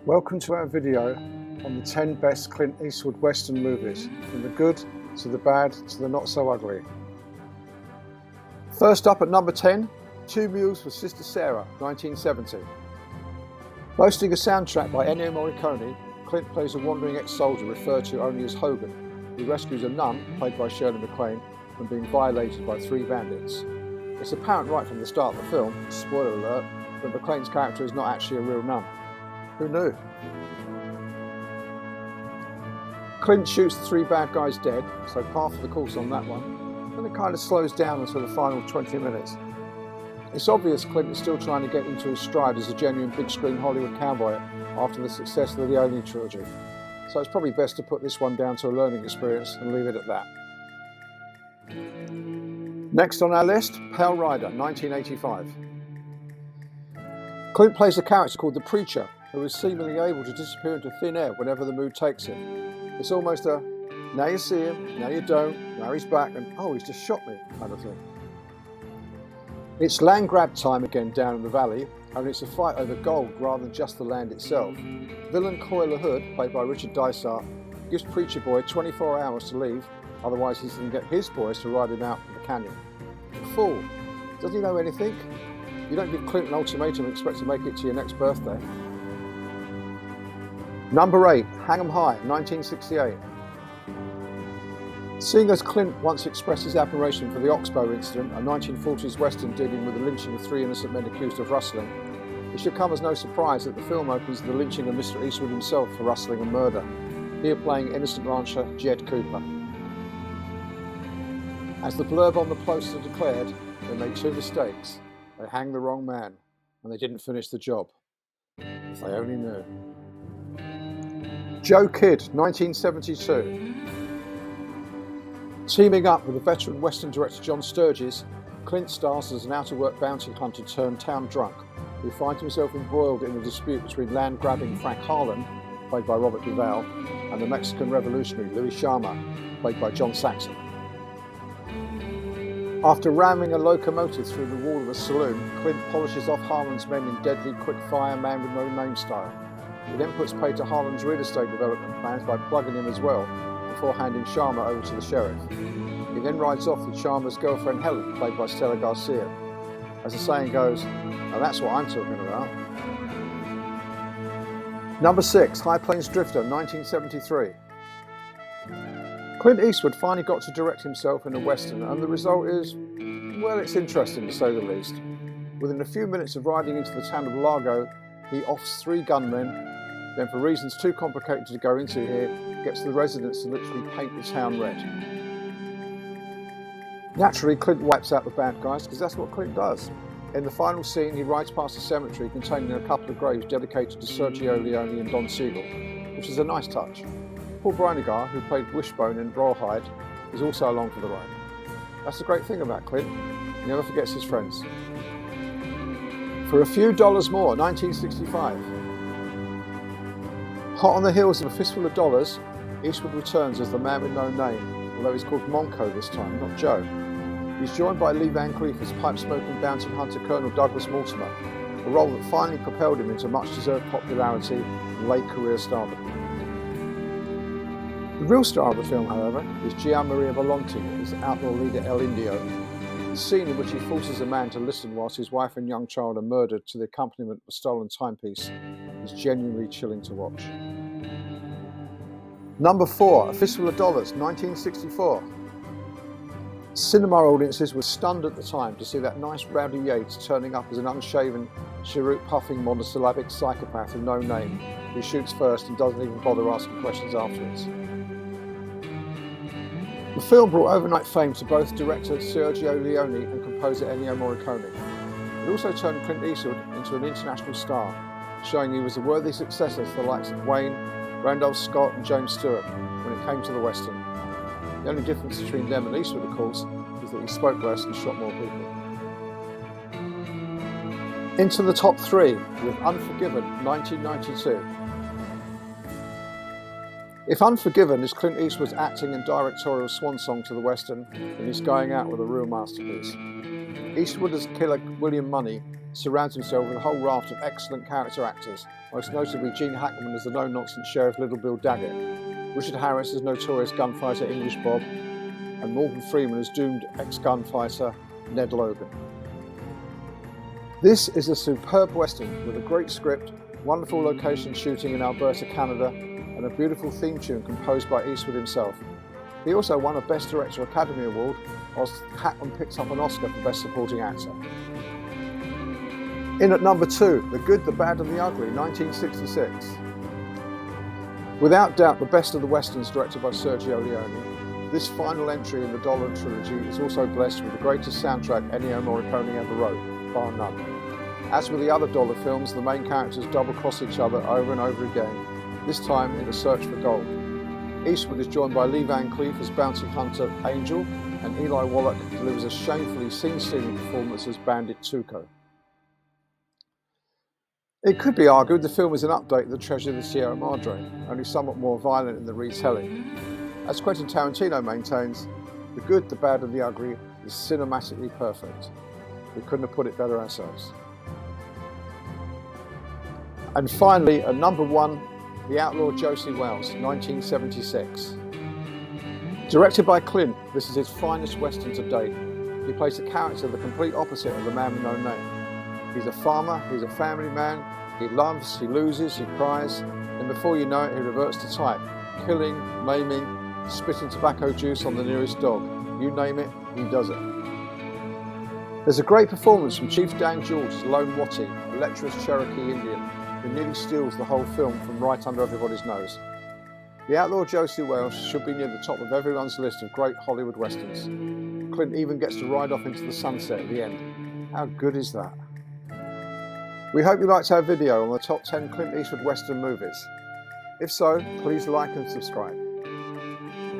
Welcome to our video on the 10 best Clint Eastwood Western movies, from the good to the bad to the not so ugly. First up at number 10, Two Mules for Sister Sarah, 1970. Boasting a soundtrack by Ennio Morricone, Clint plays a wandering ex-soldier referred to only as Hogan, who rescues a nun, played by Shirley MacLaine, from being violated by three bandits. It's apparent right from the start of the film, spoiler alert, that MacLaine's character is not actually a real nun. Who knew? Clint shoots the three bad guys dead, so par for the course on that one. Then it kind of slows down until the final 20 minutes. It's obvious Clint is still trying to get into his stride as a genuine big screen Hollywood cowboy after the success of the Outlaw trilogy. So it's probably best to put this one down to a learning experience and leave it at that. Next on our list, Pale Rider, 1985. Clint plays a character called the Preacher, who is seemingly able to disappear into thin air whenever the mood takes him. It's almost a, now you see him, now you don't, now he's back, and oh, he's just shot me, kind of thing. It's land grab time again down in the valley, and it's a fight over gold rather than just the land itself. Villain Coy LaHood, played by Richard Dysart, gives Preacher Boy 24 hours to leave, otherwise he's going to get his boys to ride him out in the canyon. Fool! Doesn't he know anything? You don't give Clint an ultimatum and expect to make it to your next birthday. Number 8, Hang 'em High, 1968. Seeing as Clint once expressed his admiration for the Oxbow incident, a 1940s western dealing with the lynching of three innocent men accused of rustling, it should come as no surprise that the film opens with the lynching of Mr. Eastwood himself for rustling and murder, here playing innocent rancher Jed Cooper. As the blurb on the poster declared, they made two mistakes. They hanged the wrong man, and they didn't finish the job. If they only knew. Joe Kidd, 1972. Teaming up with the veteran Western director John Sturges, Clint stars as an out-of-work bounty hunter turned town drunk, who finds himself embroiled in a dispute between land-grabbing Frank Harlan, played by Robert Duvall, and the Mexican revolutionary Louis Sharma, played by John Saxon. After ramming a locomotive through the wall of a saloon, Clint polishes off Harlan's men in deadly, quick-fire, man-with-no-name style. He then puts pay to Harlan's real estate development plans by plugging him as well, before handing Sharma over to the sheriff. He then rides off with Sharma's girlfriend Helen, played by Stella Garcia. As the saying goes, now that's what I'm talking about. Number 6, High Plains Drifter, 1973. Clint Eastwood finally got to direct himself in a western, and the result is, well, it's interesting to say the least. Within a few minutes of riding into the town of Largo, he offs three gunmen, then for reasons too complicated to go into here, gets the residents to literally paint the town red. Naturally, Clint wipes out the bad guys, because that's what Clint does. In the final scene, he rides past a cemetery containing a couple of graves dedicated to Sergio Leone and Don Siegel, which is a nice touch. Paul Brinegar, who played Wishbone in Rawhide, is also along for the ride. That's the great thing about Clint, he never forgets his friends. For a few dollars more, 1965. Hot on the heels of A Fistful of Dollars, Eastwood returns as the man with no name, although he's called Monco this time, not Joe. He's joined by Lee Van Cleef as pipe-smoking bounty hunter Colonel Douglas Mortimer, a role that finally propelled him into much-deserved popularity and late career stardom. The real star of the film, however, is Gian Maria Volonté as outlaw leader El Indio. The scene in which he forces a man to listen whilst his wife and young child are murdered to the accompaniment of a stolen timepiece is genuinely chilling to watch. Number 4, A Fistful of Dollars, 1964. Cinema audiences were stunned at the time to see that nice Rowdy Yates turning up as an unshaven, cheroot-puffing, monosyllabic psychopath with no name, who shoots first and doesn't even bother asking questions afterwards. The film brought overnight fame to both director Sergio Leone and composer Ennio Morricone. It also turned Clint Eastwood into an international star, showing he was a worthy successor to the likes of Wayne, Randolph Scott and James Stewart when it came to the western. The only difference between them and Eastwood, of course, is that he spoke less and shot more people. Into the top 3 with Unforgiven, 1992. If Unforgiven is Clint Eastwood's acting and directorial swan song to the western, then he's going out with a real masterpiece. Eastwood as killer William Money surrounds himself with a whole raft of excellent character actors, most notably Gene Hackman as the no-nonsense Sheriff Little Bill Daggett, Richard Harris as notorious gunfighter English Bob, and Morgan Freeman as doomed ex-gunfighter Ned Logan. This is a superb western with a great script, wonderful location shooting in Alberta, Canada, and a beautiful theme tune composed by Eastwood himself. He also won a Best Director Academy Award, whilst Hackman picked up an Oscar for Best Supporting Actor. In at number 2, The Good, the Bad and the Ugly, 1966. Without doubt the best of the westerns directed by Sergio Leone, this final entry in the Dollar trilogy is also blessed with the greatest soundtrack Ennio Morricone ever wrote, bar none. As with the other Dollar films, the main characters double-cross each other over and over again, this time in a search for gold. Eastwood is joined by Lee Van Cleef as bounty hunter Angel, and Eli Wallach delivers a shamefully scene-stealing performance as Bandit Tuco. It could be argued the film is an update of The Treasure of the Sierra Madre, only somewhat more violent in the retelling. As Quentin Tarantino maintains, The Good, the Bad and the Ugly is cinematically perfect. We couldn't have put it better ourselves. And finally, at number 1, The Outlaw Josey Wales, 1976. Directed by Clint, this is his finest western to date. He plays a character the complete opposite of the man with no name. He's a farmer, he's a family man, he loves, he loses, he cries, and before you know it, he reverts to type, killing, maiming, spitting tobacco juice on the nearest dog. You name it, he does it. There's a great performance from Chief Dan George as Lone Watty, a lecherous Cherokee Indian, who nearly steals the whole film from right under everybody's nose. The Outlaw Josey Wales should be near the top of everyone's list of great Hollywood westerns. Clint even gets to ride off into the sunset at the end. How good is that? We hope you liked our video on the top 10 Clint Eastwood western movies. If so, please like and subscribe.